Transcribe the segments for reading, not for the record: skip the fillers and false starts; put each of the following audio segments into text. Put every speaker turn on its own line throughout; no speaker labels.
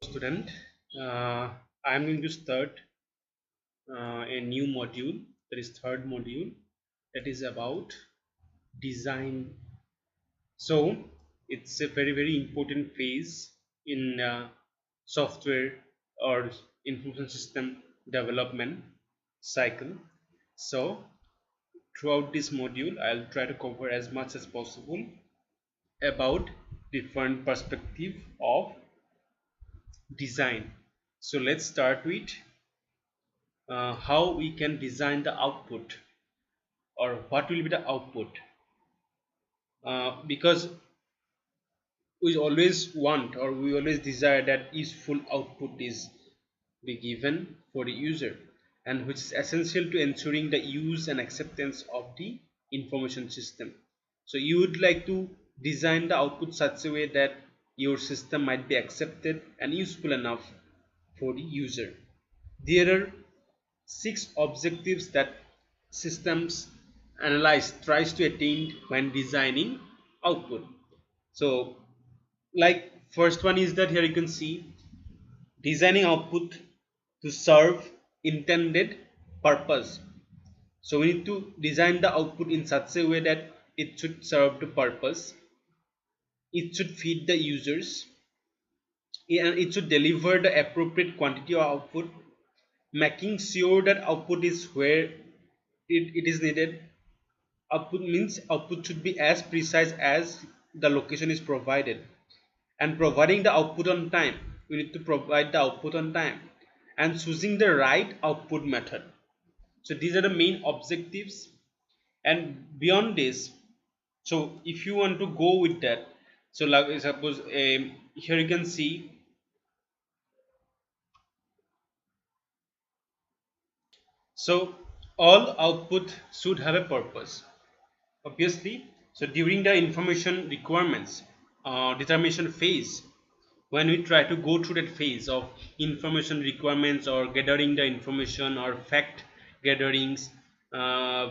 student. I am going to start a new module, that is third module, that is about design. So it's a very important phase in software or information system development cycle. So throughout this module I'll try to cover as much as possible about different perspective of design. So let's start with how we can design the output, or what will be the output, because we always want, or we always desire, that useful output is be given for the user, and which is essential to ensuring the use and acceptance of the information system. So you would like to design the output such a way that your system might be accepted and useful enough for the user. There are 6 objectives that systems analyst tries to attain when designing output. So like first one is that here you can see designing output to serve intended purpose. So we need to design the output in such a way that it should serve the purpose, it should feed the users, and it should deliver the appropriate quantity of output, making sure that output is where it is needed. Output means output should be as precise as the location is provided, and providing the output on time. We need to provide the output on time, and choosing the right output method. So these are the main objectives, and beyond this, so if you want to go with that, so like suppose here you can see, so all output should have a purpose, obviously. So during the information requirements determination phase, when we try to go through that phase of information requirements or gathering the information or fact gatherings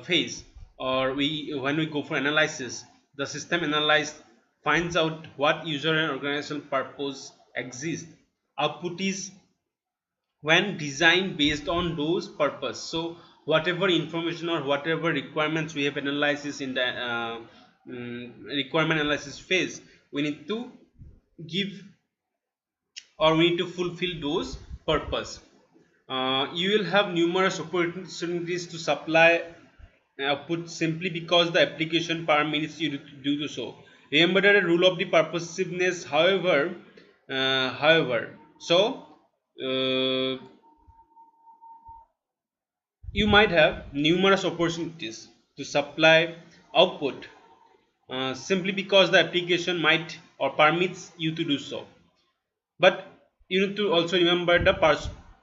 phase, or when we go for analysis, the system analyst finds out what user and organizational purpose exists. Output is when designed based on those purpose. So whatever information or whatever requirements we have analysis in the requirement analysis phase, we need to give, or we need to fulfill those purpose. You will have numerous opportunities to supply output simply because the application permits you to do so. Remember that the rule of the purposiveness, so uh, you might have numerous opportunities to supply output simply because the application might or permits you to do so. But you need to also remember the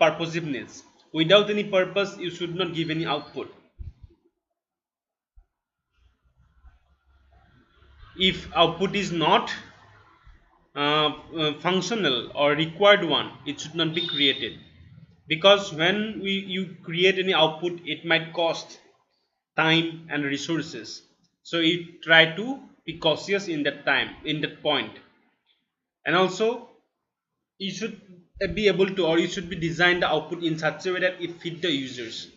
purposiveness. Without any purpose, you should not give any output. If output is not functional or required one, it should not be created. Because when you create any output, it might cost time and resources. So you try to be cautious in that time, in that point. And also you should be able to, or you should be design the output in such a way that it fit the users.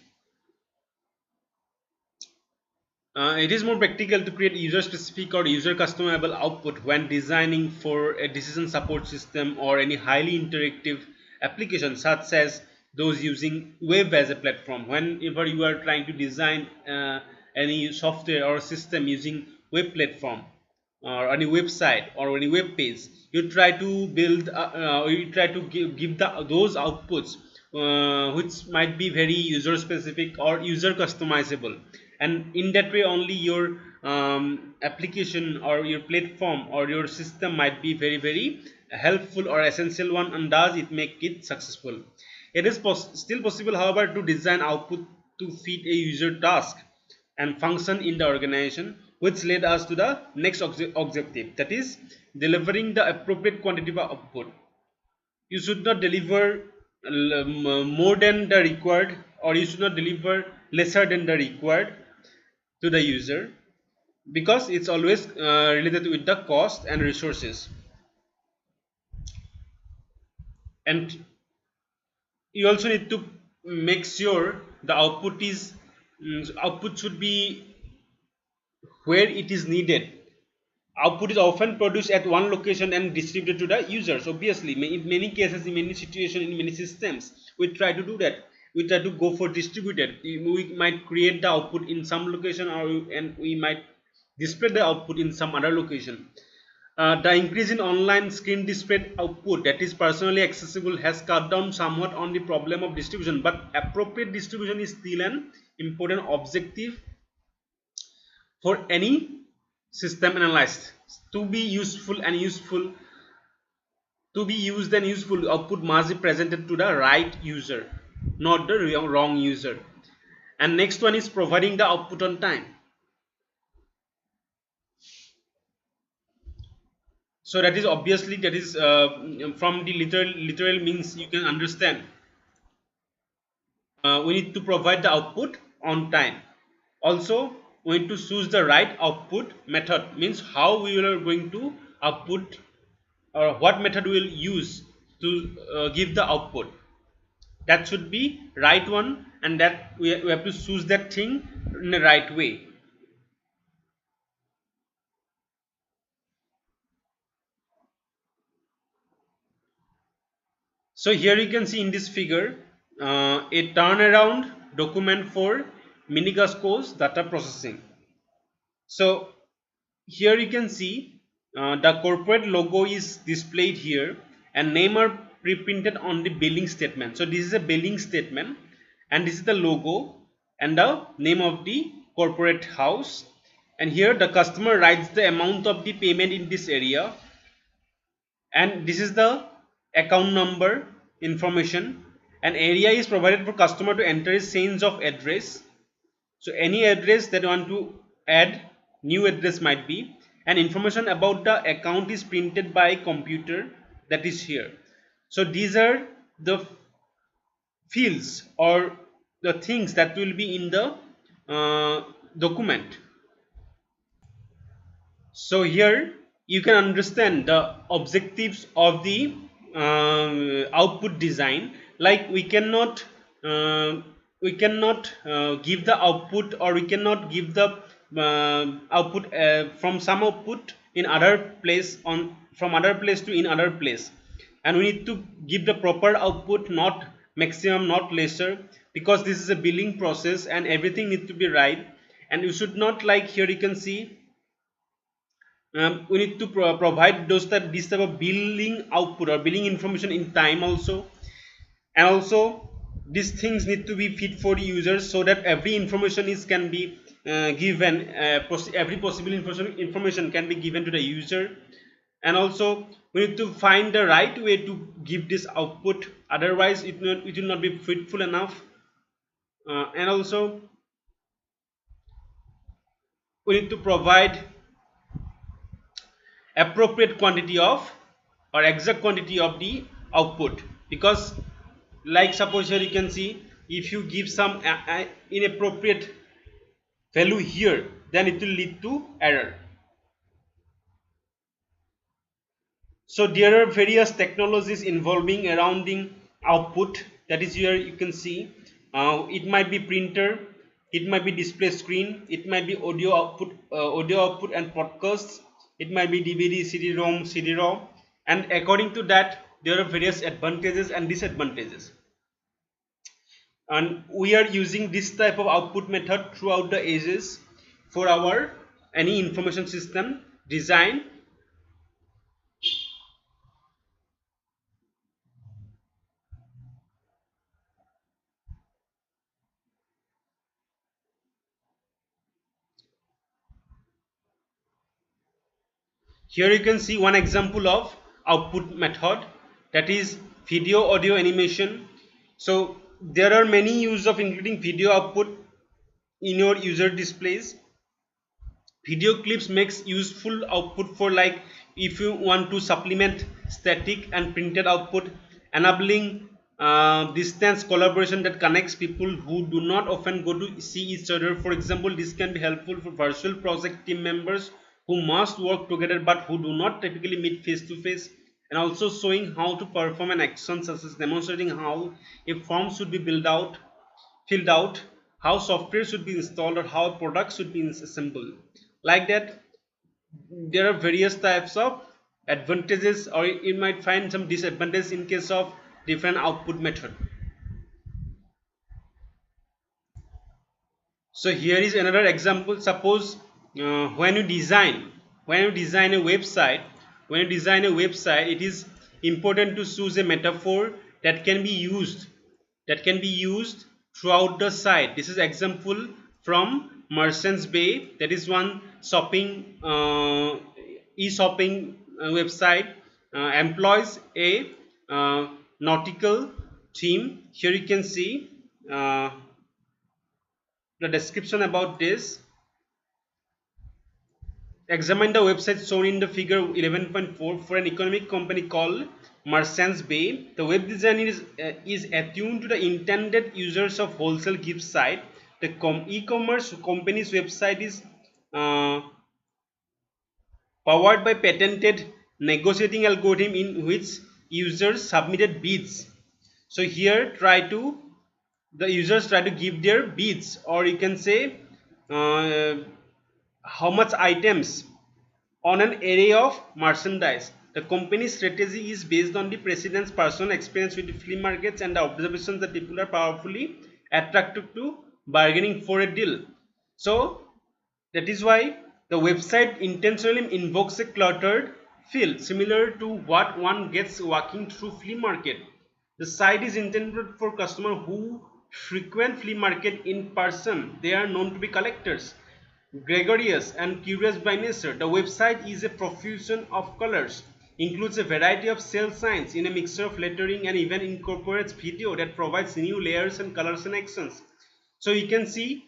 It is more practical to create user specific or user customizable output when designing for a decision support system or any highly interactive application, such as those using web as a platform. Whenever you are trying to design any software or system using web platform or any website or any web page, you try to build you try to give those outputs which might be very user specific or user customizable, and in that way only your application or your platform or your system might be very helpful or essential one, and thus it make it successful. It is still possible, however, to design output to fit a user task and function in the organization, which led us to the next objective, that is delivering the appropriate quantity of output. You should not deliver more than the required, or you should not deliver lesser than the required to the user, because it's always related with the cost and resources. And you also need to make sure the output is output should be where it is needed. Output is often produced at one location and distributed to the users. Obviously, in many cases, in many situations, in many systems, we try to do that. We try to go for distributed. We might create the output in some location, and we might display the output in some other location. The increase in online screen display output that is personally accessible has cut down somewhat on the problem of distribution, but appropriate distribution is still an important objective for any system analyst. To be useful and useful, to be used and useful, output must be presented to the right user, not the wrong user. And next one is providing the output on time. So that is obviously, that is from the literal means you can understand. We need to provide the output on time. Also, we need to choose the right output method, means how we are going to output, or what method we will use to give the output. That should be right one, and that we have to choose that thing in the right way. So here you can see in this figure a turnaround document for Minigasco's data processing. So here you can see the corporate logo is displayed here, and name are pre-printed on the billing statement. So this is a billing statement, and this is the logo and the name of the corporate house, and here the customer writes the amount of the payment in this area, and this is the account number information, and area is provided for customer to enter his change of address. So any address that you want to add, new address might be, and information about the account is printed by computer, that is here. So these are the fields or the things that will be in the document. So here you can understand the objectives of the output design. Like uh, we cannot give the output, or we cannot give the output from some output in other place, on from other place to in other place, and we need to give the proper output, not maximum, not lesser, because this is a billing process and everything needs to be right. And you should not, like here you can see, we need to provide this type of billing output or billing information in time also. And also these things need to be fit for the users, so that every information is can be given, every possible information can be given to the user. And also we need to find the right way to give this output, otherwise it will not be fitful enough. And also we need to provide appropriate quantity of, or exact quantity of the output, because like suppose here you can see, if you give some inappropriate value here, then it will lead to error. So there are various technologies involving around the output, that is here you can see. It might be printer, it might be display screen, it might be audio output and podcasts, it might be DVD, CD-ROM, CD-ROM, and according to that there are various advantages and disadvantages. And we are using this type of output method throughout the ages for our any information system design. Here you can see one example of output method, that is video audio animation. So there are many use of including video output in your user displays. Video clips makes useful output for, like, if you want to supplement static and printed output, enabling distance collaboration that connects people who do not often go to see each other. For example, this can be helpful for virtual project team members who must work together but who do not typically meet face to face. and also showing how to perform an action, such as demonstrating how a form should be filled out, how software should be installed, or how a product should be assembled. Like that, there are various types of advantages, or you might find some disadvantages in case of different output method. So here is another example. Suppose when you design a website, it is important to choose a metaphor that can be used throughout the site. This is example from Merchants Bay. That is one shopping e-shopping website employs a nautical theme. Here you can see the description about this. Examine the website shown in the figure 11.4 for an economic company called Merchants Bay. The web design is attuned to the intended users of wholesale gift site. The e-commerce company's website is uh, powered by patented negotiating algorithm in which users submitted bids. So here the users try to give their bids, or you can say uh, how much items on an array of merchandise. The company's strategy is based on the president's personal experience with the flea markets and the observations that people are powerfully attracted to bargaining for a deal. So that is why the website intentionally invokes a cluttered feel similar to what one gets walking through flea market. The site is intended for customers who frequent flea market in person. They are known to be collectors, gregarious and curious by nature. The website is a profusion of colors, includes a variety of sale signs in a mixture of lettering, and even incorporates video that provides new layers and colors and accents. So you can see,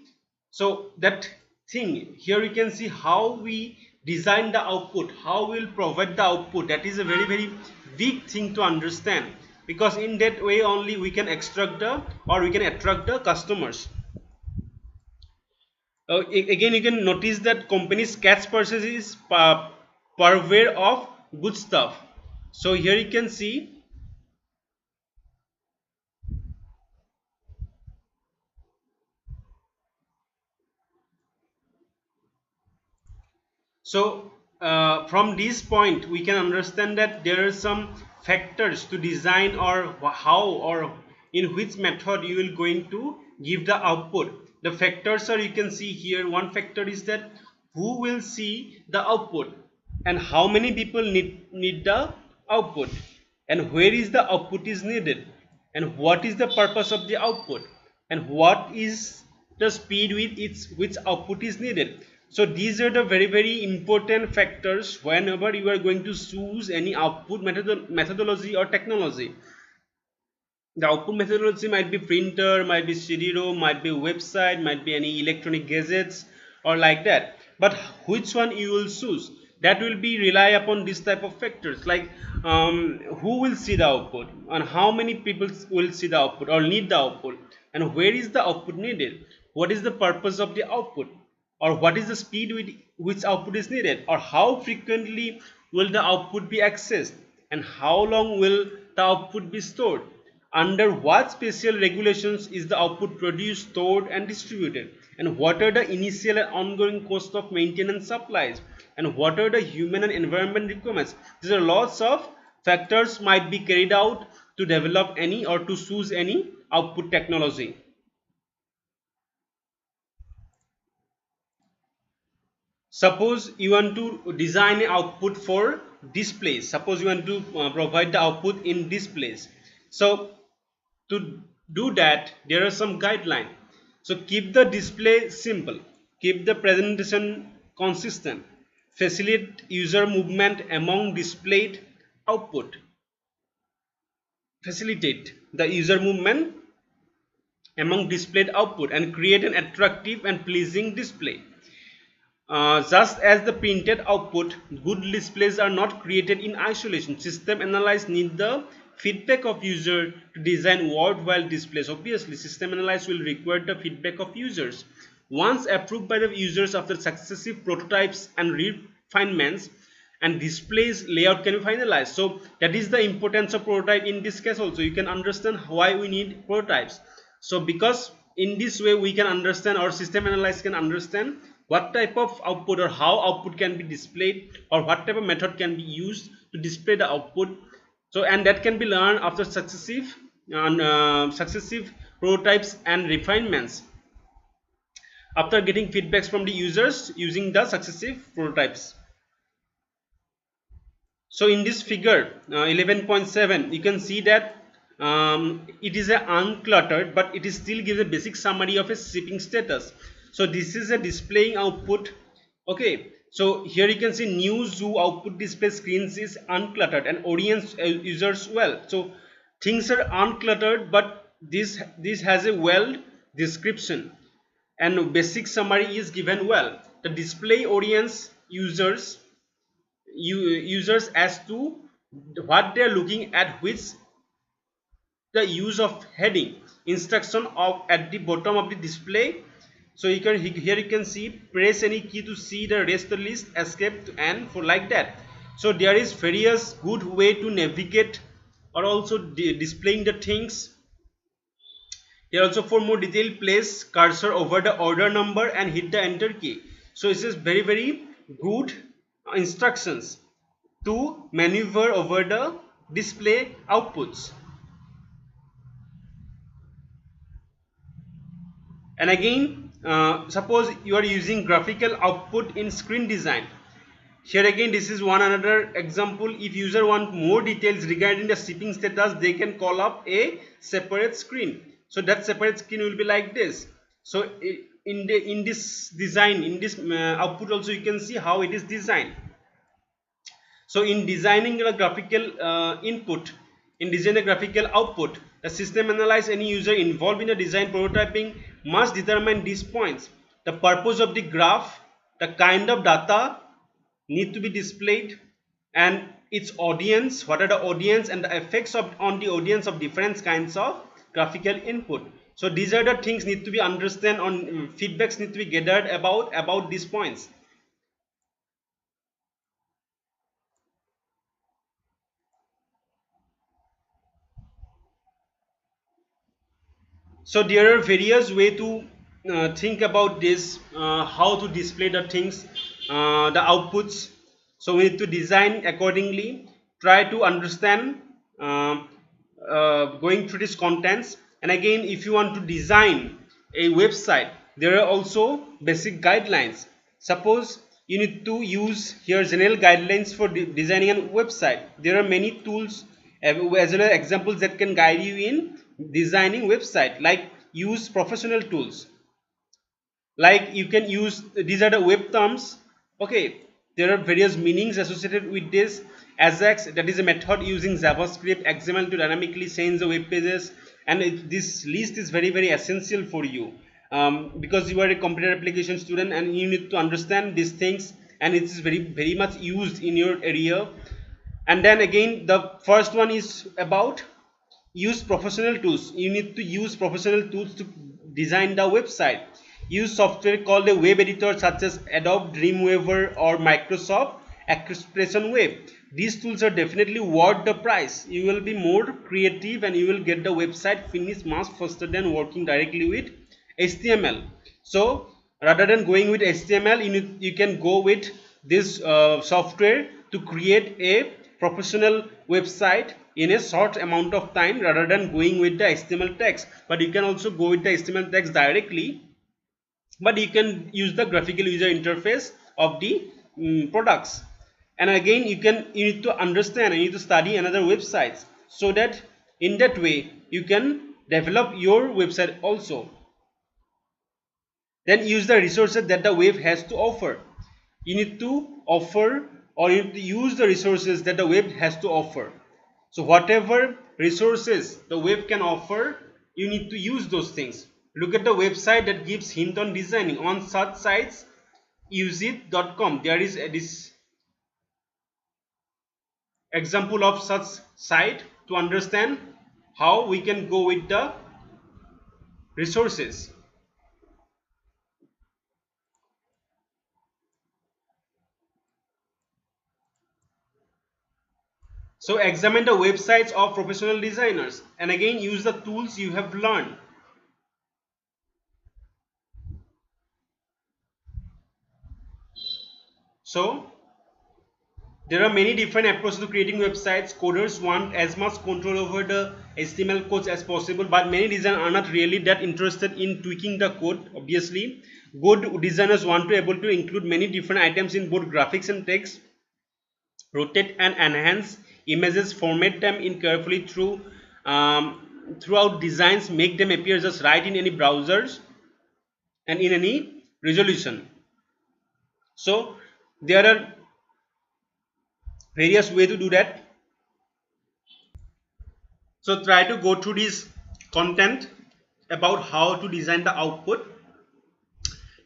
so that thing here you can see how we design the output, how we'll provide the output. That is a very big thing to understand, because in that way only we can extract the, or we can attract the customers. Again, you can notice that companies catch purchases purveyor of good stuff. So here you can see, so from this point we can understand that there are some factors to design, or how or in which method you will going to give the output. The factors are, you can see here, one factor is that who will see the output, and how many people need the output, and where is the output is needed, and what is the purpose of the output, and what is the speed with which output is needed. So these are the very important factors whenever you are going to choose any output methodology or technology. The output methodology might be printer, might be CD-ROM, might be website, might be any electronic gadgets, or like that. But which one you will choose, that will be rely upon this type of factors, like who will see the output, and how many people will see the output or need the output, and where is the output needed, what is the purpose of the output, or what is the speed with which output is needed, or how frequently will the output be accessed, and how long will the output be stored, under what special regulations is the output produced, stored and distributed, and what are the initial and ongoing cost of maintenance supplies, and what are the human and environment requirements. These are lots of factors might be carried out to develop any or to choose any output technology. Suppose you want to design an output for displays. Suppose you want to provide the output in displays. So to do that, there are some guidelines. So keep the display simple, keep the presentation consistent, facilitate user movement among displayed output, facilitate the user movement among displayed output, and create an attractive and pleasing display. Just as the printed output, good displays are not created in isolation. System analysts need the feedback of user to design worthwhile displays. Obviously, system analysts will require the feedback of users. Once approved by the users after successive prototypes and refinements, and displays layout can be finalized. So that is the importance of prototype in this case also. You can understand why we need prototypes. So because in this way we can understand, our system analyst can understand what type of output or how output can be displayed, or what type of method can be used to display the output. So and that can be learned after successive prototypes and refinements, after getting feedbacks from the users using the successive prototypes. So in this figure 11.7, you can see that it is a uncluttered, but it is still gives a basic summary of a shipping status. So this is a displaying output. Okay, so here you can see new zoo output display screens is uncluttered and orients users well. So things are uncluttered, but this has a well description and basic summary is given well. The display orients users as to what they are looking at, which the use of heading instruction of at the bottom of the display. So you can here you can see press any key to see the rest of the list, escape and for like that. So there is various good way to navigate or also displaying the things. Here also for more detail, place cursor over the order number and hit the enter key. So this is very good instructions to maneuver over the display outputs. And again, suppose you are using graphical output in screen design. Here again, this is one another example. If user want more details regarding the shipping status, they can call up a separate screen. So that separate screen will be like this. So in this design, in this output also, you can see how it is designed. So in designing a graphical input, in designing a graphical output, the system analyze any user involved in the design prototyping must determine these points: the purpose of the graph, the kind of data need to be displayed, and its audience, what are the audience and the effects on the audience of different kinds of graphical input. So these are the things need to be understand on feedbacks need to be gathered about these points. So there are various way to think about this, how to display the things, the outputs. So we need to design accordingly, try to understand going through these contents. And again, if you want to design a website, there are also basic guidelines. Suppose you need to use here general guidelines for designing a website. There are many tools as well as examples that can guide you in designing website, like use professional tools, like you can use, these are the web terms. Okay, there are various meanings associated with this. Ajax, that is a method using JavaScript XML to dynamically change the web pages, and this list is very essential for you because you are a computer application student and you need to understand these things, and it is very much used in your area. And then again, the first one is about use professional tools. You need to use professional tools to design the website. Use software called a web editor such as Adobe Dreamweaver or Microsoft Expression Web. These tools are definitely worth the price. You will be more creative and you will get the website finished much faster than working directly with HTML. So rather than going with HTML, you can go with this software to create a professional website in a short amount of time rather than going with the HTML text. But you can also go with the HTML text directly, but you can use the graphical user interface of the products. And again, you need to understand, you need to study another websites, so that in that way you can develop your website also. Then use the resources that the web has to offer. You need to offer, or you need to use the resources that the web has to offer. So whatever resources the web can offer, you need to use those things. Look at the website that gives hint on designing. On such sites, useit.com, there is this example of such site to understand how we can go with the resources. So examine the websites of professional designers and again use the tools you have learned. So there are many different approaches to creating websites. Coders want as much control over the HTML codes as possible, but many designers are not really that interested in tweaking the code. Obviously, good designers want to be able to include many different items in both graphics and text, rotate and enhance images, format them in carefully throughout designs, make them appear just right in any browsers and in any resolution. So there are various ways to do that. So try to go through this content about how to design the output.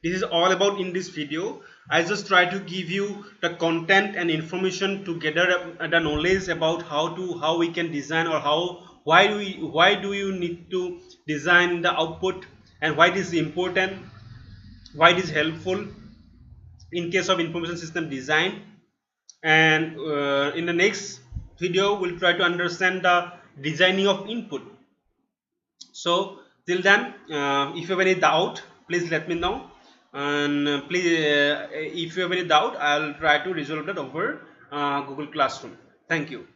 This is all about in this video. I just try to give you the content and information to gather the knowledge about how we can design, or why do you need to design the output, and why it is important, why it is helpful in case of information system design. And in the next video we'll try to understand the designing of input. So till then, if you have any doubt, please let me know, and please if you have any doubt, I'll try to resolve that over Google Classroom. Thank you.